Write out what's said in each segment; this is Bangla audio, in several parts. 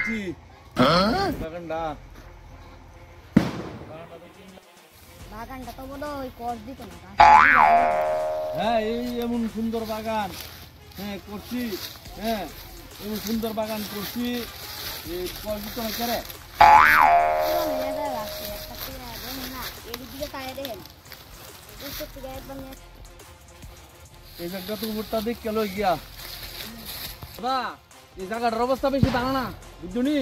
কিনছি বাগানটা তো বলো ওই কস দিত না। হ্যাঁ এই এমন সুন্দর বাগান হ্যাঁ করছি হ্যাঁ এমন সুন্দর বাগান করছি এই কস দিত না কেরে এই জায়গাটা তো উপরটা দেখ কেন গিয়া বা এই জায়গাটার অবস্থা বেশি ভালো না বুঝলি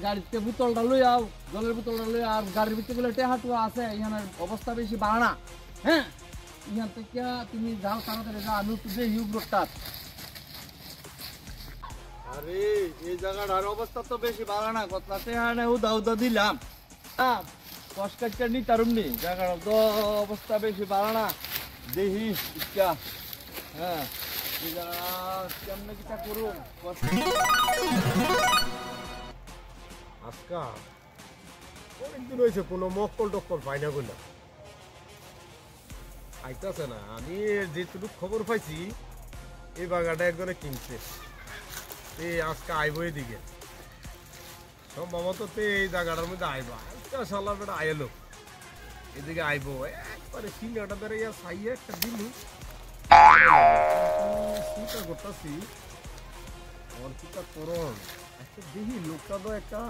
গাড়িতে বোতলটা লই আও জলের বোতলটা লই আর গাড়ির ভিতরে গেলে টেহাটু আছে এখানের অবস্থা বেশি ভালো না হ্যাঁ এখান থেকে তুমি যাও তাড়াতাড়ি যাও আমি একটু দেখি উপরটা আরে এই জায়গাটার অবস্থা তো বেশি ভালো না কথাতে হানে উদা উদা দিলাম হ্যাঁ কষ্ট কাটটা নি তারুমনি জায়গাটার তো অবস্থা বেশি ভালো না দেখি ইচ্ছা হ্যাঁ এই জায়গা কেমনে কিটা করুন আজকা অনেকদিন হয়েছে কোনো মক্কল টক্কল পাই না বললাম আইতাছে না আমি যেটুকু খবর পাইছি এই বাগানটা একজনে কিনছে এই আজকে আইব এদিকে সম্ভবত এই জায়গাটার মধ্যে আইবা আজকে সালার বেটা আইলো এদিকে আইব একবারে সিঙ্গাটা ধরে ইয়া সাইয়ে একটা দিন চিন্তা করতেছি আমার চিন্তা করুন একটা দেখি লোকটা তো একটা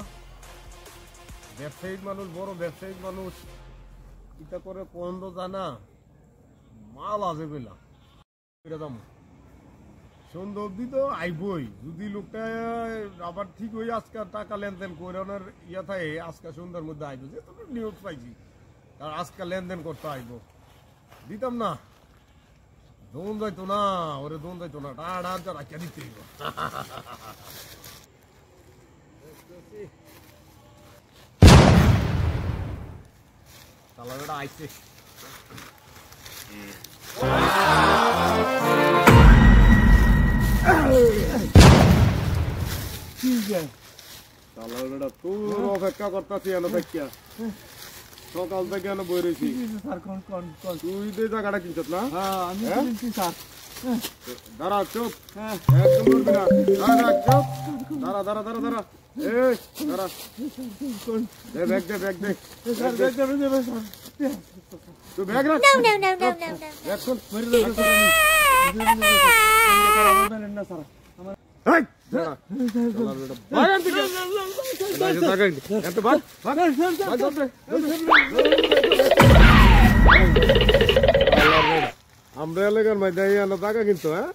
ব্যবসায়িক মানুষ বড় ব্যবসায়িক মানুষ চিন্তা করে কোন তো জানা মাল আছে বললাম দাম সন্ধ্যা অব্দি তো আইবই যদি লোকটা আবার ঠিক হয়ে আজকে টাকা লেনদেন করানোর ইয়া থাকে আজকে সন্ধ্যার মধ্যে আইব যেহেতু নিউজ পাইছি আর আজকে লেনদেন করতে আইব দিতাম না দোন যাইতো না ওরে দোন যাইতো না টাড়া রাখিয়া দিতে হইব তালাটা আইছে তালাটা তোর অপেক্ষা করতেছি এনে দেখিয়া সকাল থেকে এনে বই রয়েছি তুই যে জায়গাটা কিনছত না আমি কিনছি স্যার দাঁড়া চুপ একদম করবি না দাঁড়া চুপ দাঁড়া দাঁড়া দাঁড়া দাঁড়া এই দাঁড়া দে ব্যাগ দে ব্যাগ দে ব্যাগ দেবে স্যার তুই ব্যাগ রাখ ব্যাগ শুন মেরে দেবে স্যার আমি না স্যার আমার এই দাঁড়া বাগান থেকে জায়গা এত ভাগ ভাগ ভাগ দে আমরা এলাকার মধ্যে আনা টাকা কিন্তু হ্যাঁ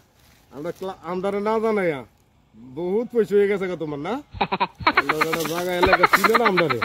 আমরা আমদারে না জানাইয়া বহুত পয়সা হয়ে গেছে তোমার না জায়গা এলাকা ছিল না আমদারে